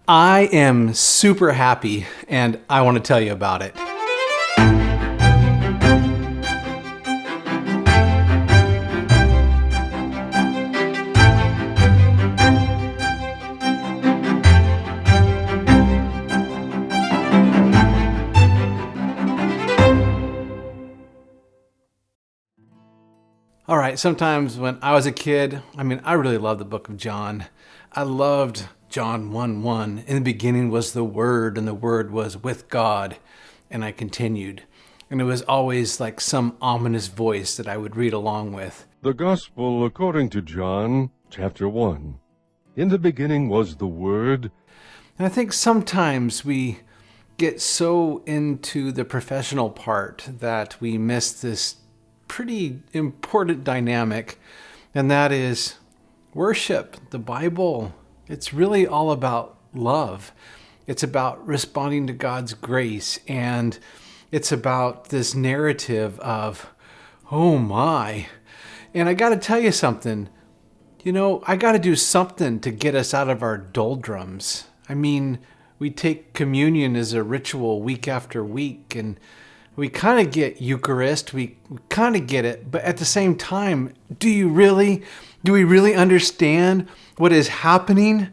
I am super happy and I want to tell you about it. All right, sometimes when I was a kid, I really loved the book of John. I loved John 1:1. In the beginning was the Word, and the Word was with God. And I continued. And it was always like some ominous voice that I would read along with. The Gospel according to John, chapter 1. In the beginning was the Word. And I think sometimes we get so into the professional part that we miss this pretty important dynamic, and that is worship. The Bible, it's really all about love. It's about responding to God's grace, and it's about this narrative of, oh my. And I got to tell you something. I got to do something to get us out of our doldrums. We take communion as a ritual week after week, and we kind of get Eucharist, we kind of get it, but at the same time, do we really understand what is happening?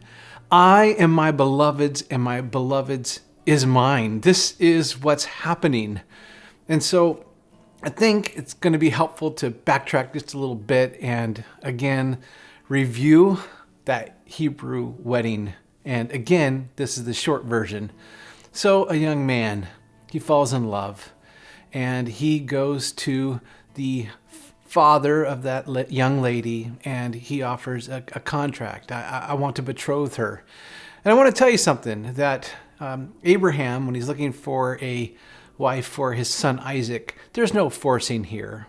I am my beloved's, and my beloved's is mine. This is what's happening. And so I think it's going to be helpful to backtrack just a little bit and again, review that Hebrew wedding. And again, this is the short version. So a young man, he falls in love. And he goes to the father of that young lady, and he offers a contract. I want to betroth her. And I want to tell you something, that Abraham, when he's looking for a wife for his son Isaac, there's no forcing here.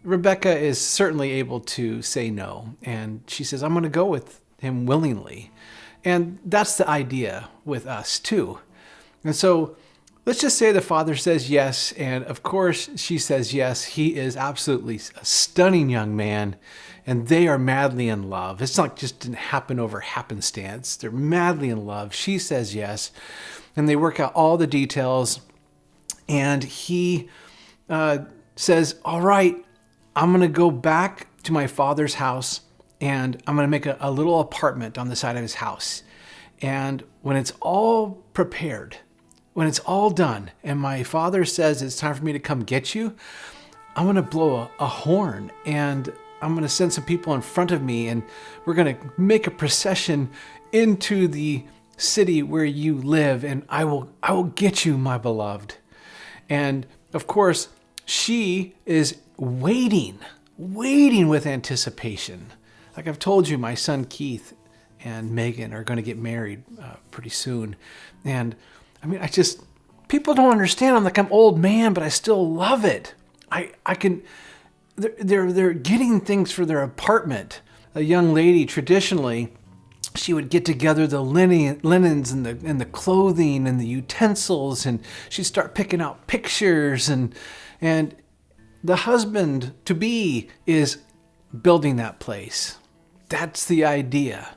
Rebecca is certainly able to say no, and she says, I'm going to go with him willingly. And that's the idea with us too. And so let's just say the father says yes, and of course she says yes. He is absolutely a stunning young man, and they are madly in love. It's not just didn't happen over happenstance. They're madly in love. She says yes, and they work out all the details, and he says, all right, I'm going to go back to my father's house, and I'm going to make a little apartment on the side of his house. And when it's all prepared, when it's all done, and my father says it's time for me to come get you, I'm going to blow a horn, and I'm going to send some people in front of me, and we're going to make a procession into the city where you live, and I will get you, my beloved. And of course, she is waiting with anticipation. Like I've told you, my son Keith and Megan are going to get married pretty soon. And people don't understand. I'm old man, but I still love it. They're getting things for their apartment. A young lady, traditionally, she would get together the linens and the clothing and the utensils, and she'd start picking out pictures, and the husband to be is building that place. That's the idea.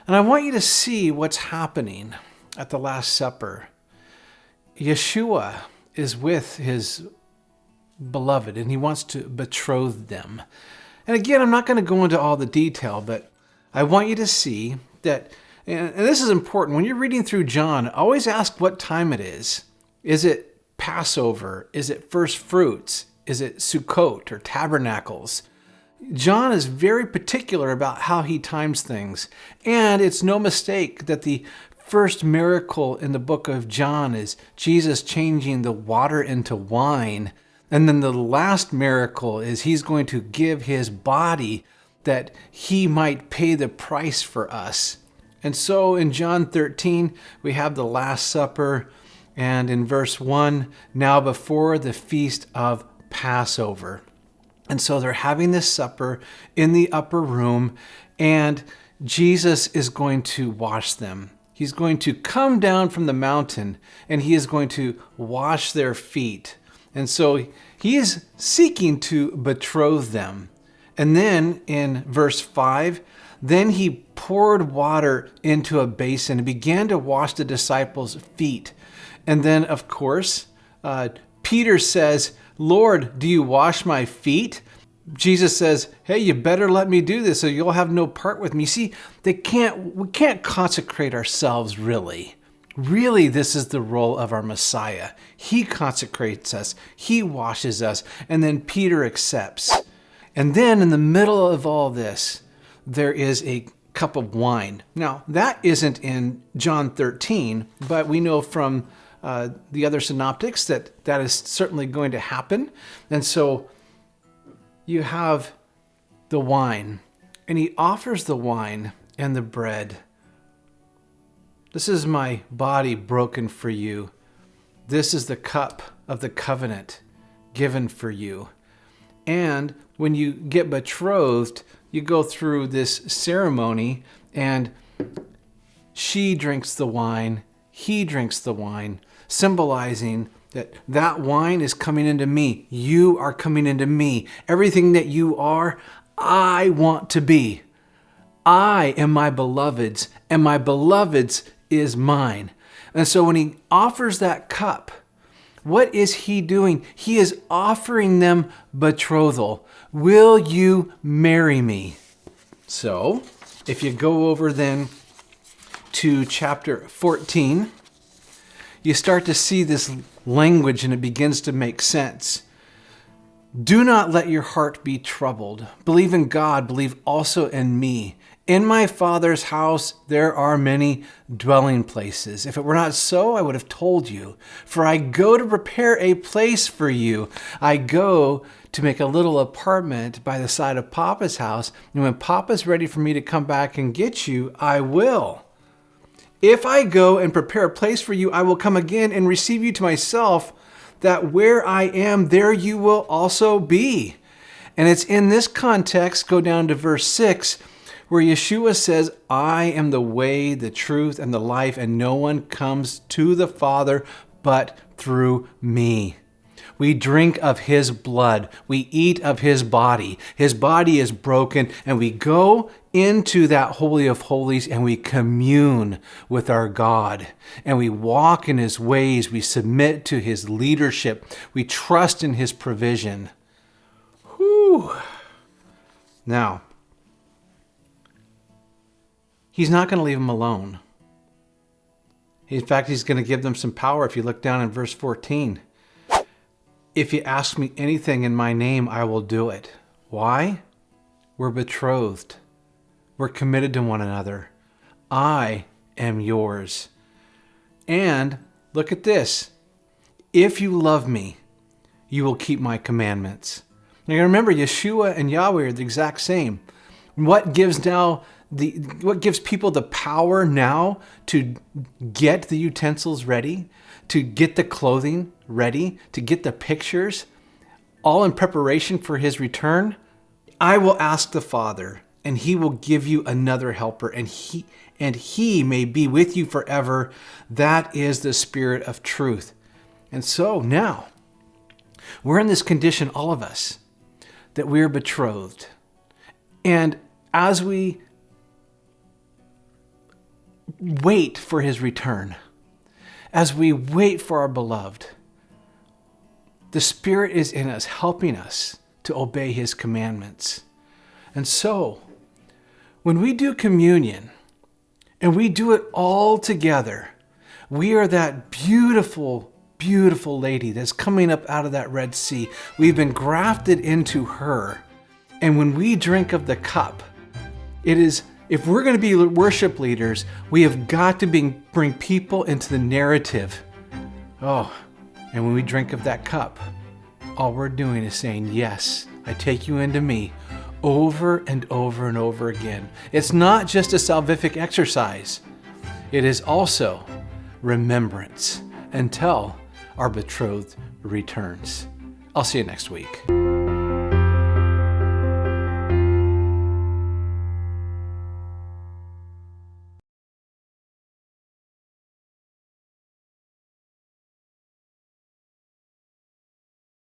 And I want you to see what's happening at the Last Supper. Yeshua is with his beloved, and he wants to betroth them. And again, I'm not going to go into all the detail, but I want you to see that, and this is important, when you're reading through John, always ask what time it is. Is it Passover? Is it first fruits? Is it Sukkot or Tabernacles? John is very particular about how he times things. And it's no mistake that the first miracle in the book of John is Jesus changing the water into wine. And then the last miracle is he's going to give his body that he might pay the price for us. And so in John 13, we have the Last Supper. And in verse 1, now before the feast of Passover. And so they're having this supper in the upper room, and Jesus is going to wash them. He's going to come down from the mountain, and he is going to wash their feet. And so he is seeking to betroth them. And then in verse 5, Then he poured water into a basin and began to wash the disciples' feet. And then, of course, Peter says, "Lord, do you wash my feet?" Jesus says, "Hey, you better let me do this, or you'll have no part with me." See, we can't consecrate ourselves, really. Really, this is the role of our Messiah. He consecrates us, he washes us, and then Peter accepts. And then in the middle of all this, there is a cup of wine. Now, that isn't in John 13, but we know from the other synoptics that that is certainly going to happen. And so you have the wine, and he offers the wine and the bread. "This is my body broken for you. This is the cup of the covenant given for you." And when you get betrothed, you go through this ceremony, and she drinks the wine, he drinks the wine, symbolizing that wine is coming into me. You are coming into me. Everything that you are, I want to be. I am my beloved's, and my beloved's is mine. And so when he offers that cup, what is he doing? He is offering them betrothal. Will you marry me? So if you go over then to chapter 14, you start to see this language and it begins to make sense. "Do not let your heart be troubled. Believe in God, believe also in me. In my Father's house there are many dwelling places. If it were not so, I would have told you. For I go to prepare a place for you. I go to make a little apartment by the side of Papa's house. And when Papa's ready for me to come back and get you, I will. If I go and prepare a place for you, I will come again and receive you to myself, that where I am, there you will also be." And it's in this context, go down to verse 6, where Yeshua says, "I am the way, the truth, and the life, and no one comes to the Father but through me." We drink of his blood. We eat of his body. His body is broken, and we go into that Holy of Holies and we commune with our God. And we walk in his ways. We submit to his leadership. We trust in his provision. Whew. Now, he's not going to leave them alone. In fact, he's going to give them some power. If you look down in verse 14, "If you ask me anything in my name, I will do it." Why? We're betrothed. We're committed to one another. I am yours. And look at this. "If you love me, you will keep my commandments." Now remember, Yeshua and Yahweh are the exact same. What gives people the power now to get the utensils ready, to get the clothing ready, to get the pictures, all in preparation for his return? "I will ask the Father, and he will give you another helper, and he may be with you forever. That is the Spirit of truth." And so now, we're in this condition, all of us, that we're betrothed. And as we wait for his return, as we wait for our beloved, the Spirit is in us, helping us to obey his commandments. And so, when we do communion, and we do it all together, we are that beautiful, beautiful lady that's coming up out of that Red Sea. We've been grafted into her. And when we drink of the cup, it is, if we're going to be worship leaders, we have got to bring people into the narrative. Oh, and when we drink of that cup, all we're doing is saying, "Yes, I take you into me," over and over and over again. It's not just a salvific exercise. It is also remembrance until our betrothed returns. I'll see you next week.